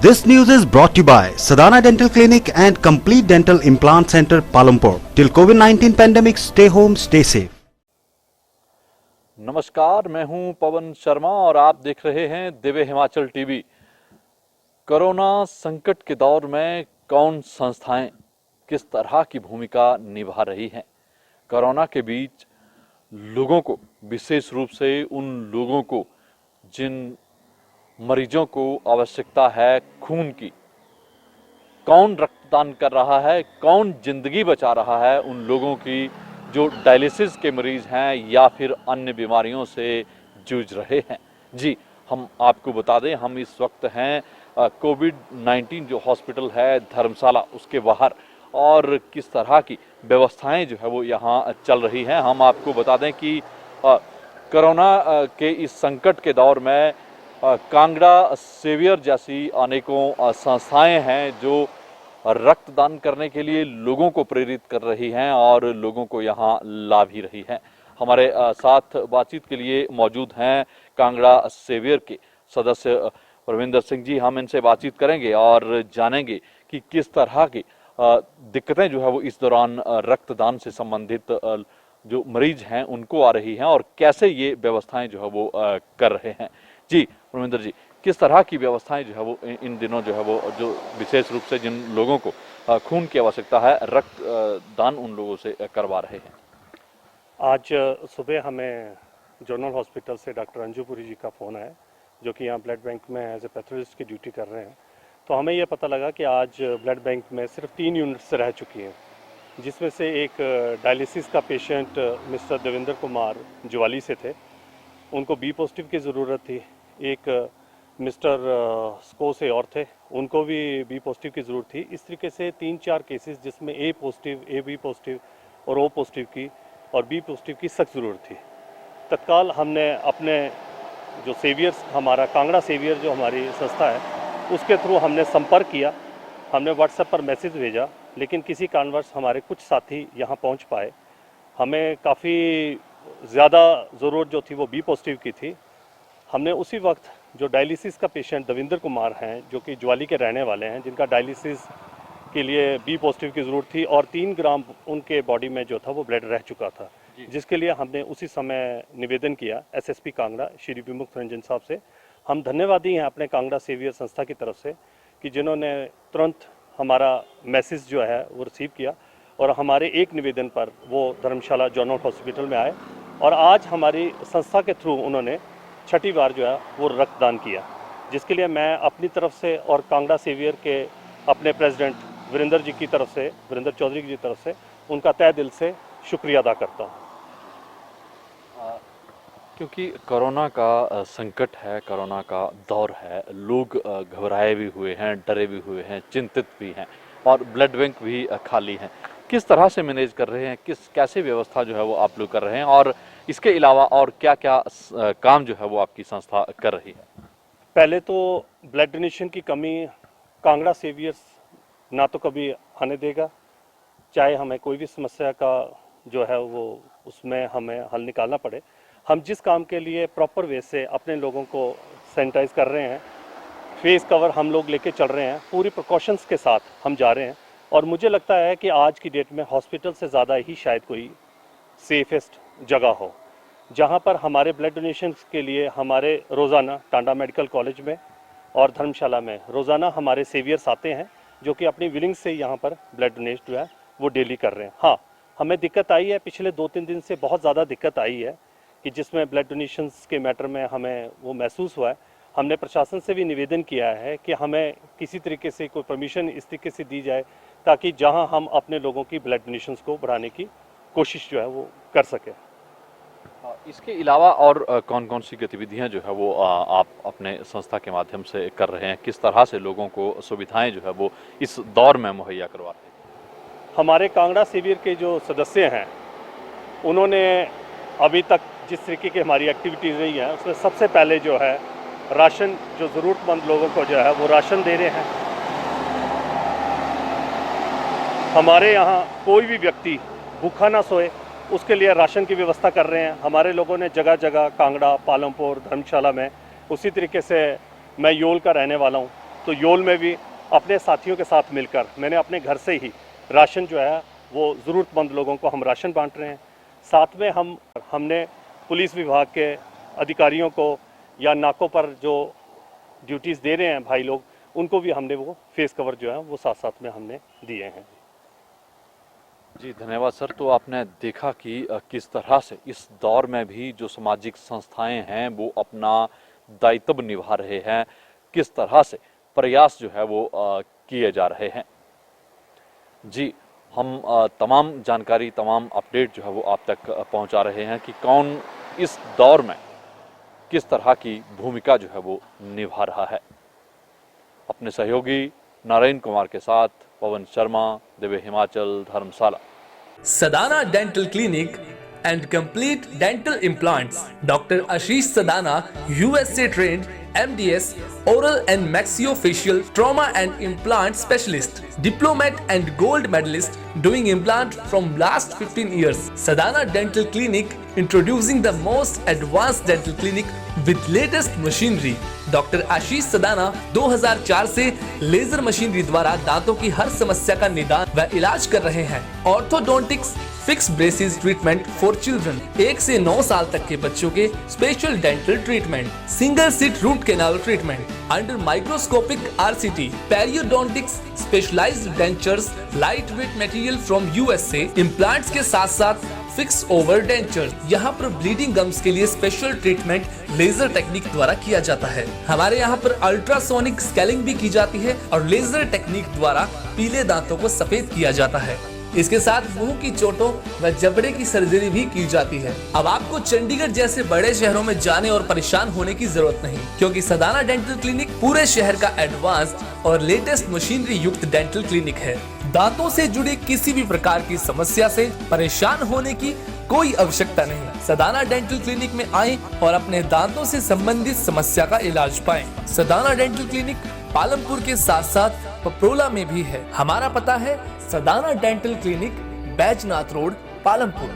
This news is brought to you by Sadhana Dental Clinic and Complete Dental Implant Center, Palampur. Till COVID-19 pandemic, stay home, stay safe. नमस्कार, मैं हूं पवन शर्मा और आप देख रहे हैं दिव्य हिमाचल टीवी। कोरोना संकट के दौर में कौन संस्थाएं किस तरह की भूमिका निभा रही हैं? कोरोना के बीच लोगों को, विशेष रूप से उन लोगों को जिन मरीजों को आवश्यकता है खून की, कौन रक्तदान कर रहा है, कौन जिंदगी बचा रहा है उन लोगों की जो डायलिसिस के मरीज हैं या फिर अन्य बीमारियों से जूझ रहे हैं। जी, हम आपको बता दें, हम इस वक्त हैं कोविड-19 जो हॉस्पिटल है धर्मशाला, उसके बाहर, और किस तरह की व्यवस्थाएं जो है वो यहाँ चल रही हैं। हम आपको बता दें कि कोरोना के इस संकट के दौर में कांगड़ा सेवियर जैसी अनेकों संस्थाएं हैं जो रक्तदान करने के लिए लोगों को प्रेरित कर रही हैं और लोगों को यहाँ ला भी रही हैं। हमारे साथ बातचीत के लिए मौजूद हैं कांगड़ा सेवियर के सदस्य परविंदर सिंह जी। हम इनसे बातचीत करेंगे और जानेंगे कि किस तरह की दिक्कतें जो है वो इस दौरान रक्तदान से संबंधित जो मरीज हैं उनको आ रही हैं और कैसे ये व्यवस्थाएं जो है वो कर रहे हैं। जी परविंदर जी, किस तरह की व्यवस्थाएं जो है वो इन दिनों जो है वो जो विशेष रूप से जिन लोगों को खून की आवश्यकता है, रक्तदान उन लोगों से करवा रहे हैं? आज सुबह हमें जनरल हॉस्पिटल से डॉक्टर अंजू पुरी जी का फ़ोन आया, जो कि यहाँ ब्लड बैंक में एज ए पैथोलॉजिस्ट की ड्यूटी कर रहे हैं। तो हमें यह पता लगा कि आज ब्लड बैंक में सिर्फ 3 यूनिट्स रह चुकी हैं, जिसमें से एक डायलिसिस का पेशेंट मिस्टर देवेंद्र कुमार ज्वाली से थे, उनको बी पॉजिटिव की ज़रूरत थी। एक मिस्टर स्को से और थे, उनको भी बी पॉजिटिव की ज़रूरत थी। इस तरीके से 3-4 केसेस जिसमें ए पॉजिटिव, ए बी पॉजिटिव और ओ पॉजिटिव की और बी पॉजिटिव की सख्त ज़रूरत थी। तत्काल हमने अपने जो सेवियर्स, हमारा कांगड़ा सेवियर जो हमारी संस्था है, उसके थ्रू हमने संपर्क किया। हमने व्हाट्सएप पर मैसेज भेजा, लेकिन किसी कारणवश हमारे कुछ साथी यहाँ पहुँच पाए। हमें काफ़ी ज़्यादा ज़रूरत जो थी वो बी पॉजिटिव की थी। हमने उसी वक्त जो डायलिसिस का पेशेंट देवेंद्र कुमार हैं, जो कि ज्वाली के रहने वाले हैं, जिनका डायलिसिस के लिए बी पॉजिटिव की ज़रूरत थी और 3 ग्राम उनके बॉडी में जो था वो ब्लड रह चुका था, जिसके लिए हमने उसी समय निवेदन किया एसएसपी कांगड़ा श्री विमुक्त रंजन साहब से। हम धन्यवादी हैं अपने कांगड़ा सेवियर संस्था की तरफ से कि जिन्होंने तुरंत हमारा मैसेज जो है वो रिसीव किया और हमारे एक निवेदन पर वो धर्मशाला जनरल हॉस्पिटल में आए और आज हमारी संस्था के थ्रू उन्होंने 6ठी बार जो है वो रक्तदान किया, जिसके लिए मैं अपनी तरफ से और कांगड़ा सेवियर के अपने प्रेसिडेंट वीरेंद्र जी की तरफ से, वीरेंद्र चौधरी जी की तरफ से उनका तहे दिल से शुक्रिया अदा करता हूँ। क्योंकि कोरोना का संकट है, कोरोना का दौर है, लोग घबराए भी हुए हैं, डरे भी हुए हैं, चिंतित भी हैं और ब्लड बैंक भी खाली हैं। किस तरह से मैनेज कर रहे हैं, कैसे व्यवस्था जो है वो आप लोग कर रहे हैं और इसके अलावा और क्या क्या काम जो है वो आपकी संस्था कर रही है? पहले तो ब्लड डोनेशन की कमी कांगड़ा सेवियर्स ना तो कभी आने देगा, चाहे हमें कोई भी समस्या का जो है वो उसमें हमें हल निकालना पड़े। हम जिस काम के लिए प्रॉपर वे से अपने लोगों को सैनिटाइज कर रहे हैं, फेस कवर हम लोग लेके चल रहे हैं, पूरी प्रिकॉशंस के साथ हम जा रहे हैं और मुझे लगता है कि आज की डेट में हॉस्पिटल से ज़्यादा ही शायद कोई सेफेस्ट जगह हो, जहां पर हमारे ब्लड डोनेशन के लिए हमारे रोज़ाना टांडा मेडिकल कॉलेज में और धर्मशाला में रोज़ाना हमारे सेवियर्स आते हैं, जो कि अपनी विलिंग से यहाँ पर ब्लड डोनेट जो है वो डेली कर रहे हैं। हाँ, हमें दिक्कत आई है, पिछले 2-3 दिन से बहुत ज़्यादा दिक्कत आई है कि जिसमें ब्लड डोनेशंस के मैटर में हमें वो महसूस हुआ है। हमने प्रशासन से भी निवेदन किया है कि हमें किसी तरीके से कोई परमिशन इस तरीके से दी जाए ताकि जहां हम अपने लोगों की ब्लड डोनेशंस को बढ़ाने की कोशिश जो है वो कर सकें। इसके अलावा और कौन कौन सी गतिविधियां जो है वो आप अपने संस्था के माध्यम से कर रहे हैं? किस तरह से लोगों को सुविधाएं जो है वो इस दौर में मुहैया करवा रहे हैं? हमारे कांगड़ा सेवियर के जो सदस्य हैं, उन्होंने अभी तक जिस तरीके की हमारी एक्टिविटीज़ रही हैं उसमें सबसे पहले जो है राशन, जो ज़रूरतमंद लोगों को जो है वो राशन दे रहे हैं। हमारे यहाँ कोई भी व्यक्ति भूखा ना सोए, उसके लिए राशन की व्यवस्था कर रहे हैं। हमारे लोगों ने जगह जगह कांगड़ा, पालमपुर, धर्मशाला में, उसी तरीके से मैं योल का रहने वाला हूँ, तो योल में भी अपने साथियों के साथ मिलकर मैंने अपने घर से ही राशन जो है वो ज़रूरतमंद लोगों को हम राशन बांट रहे हैं। साथ में हमने पुलिस विभाग के अधिकारियों को या नाकों पर जो ड्यूटीज़ दे रहे हैं भाई लोग, उनको भी हमने वो फेस कवर जो है वो साथ साथ में हमने दिए हैं। जी धन्यवाद सर। तो आपने देखा कि किस तरह से इस दौर में भी जो सामाजिक संस्थाएं हैं वो अपना दायित्व निभा रहे हैं, किस तरह से प्रयास जो है वो किए जा रहे हैं। जी हम तमाम जानकारी, तमाम अपडेट जो है वो आप तक पहुंचा रहे हैं कि कौन इस दौर में किस तरह की भूमिका जो है वो निभा रहा है। अपने सहयोगी नारायण कुमार के साथ पवन शर्मा, दिव्य हिमाचल, धर्मशाला। Sadhana Dental Clinic and Complete Dental Implants. Dr. Ashish Sadhana, USA trained MDS, oral and maxillofacial trauma and implant specialist, diplomat and gold medalist doing implant from last 15 years. Sadhana Dental Clinic introducing the most advanced dental clinic with latest machinery. Doctor Ashish Sadana 2004 से laser machinery द्वारा दांतों की हर समस्या का निदान व इलाज कर रहे हैं। Orthodontics, fix braces treatment for children, 1 से 9 साल तक के बच्चों के special dental treatment, single seat root canal treatment under microscopic RCT, periodontics, specialised dentures, light weight material from USA, implants के साथ साथ फिक्स ओवर डेंचर। यहाँ पर ब्लीडिंग गम्स के लिए स्पेशल ट्रीटमेंट लेजर टेक्निक द्वारा किया जाता है। हमारे यहाँ पर अल्ट्रासोनिक स्केलिंग भी की जाती है और लेजर टेक्निक द्वारा पीले दांतों को सफेद किया जाता है। इसके साथ मुंह की चोटों व जबड़े की सर्जरी भी की जाती है। अब आपको चंडीगढ़ जैसे बड़े शहरों में जाने और परेशान होने की जरूरत नहीं, क्योंकि सदाना डेंटल क्लिनिक पूरे शहर का एडवांस्ड और लेटेस्ट मशीनरी युक्त डेंटल क्लिनिक है। दांतों से जुड़े किसी भी प्रकार की समस्या से परेशान होने की कोई आवश्यकता नहीं। सदाना डेंटल क्लिनिक में आएं और अपने दांतों से संबंधित समस्या का इलाज पाएं। सदाना डेंटल क्लिनिक पालमपुर के साथ साथ पपरोला में भी है। हमारा पता है Sadana dental clinic, Baijnath road, Palampur.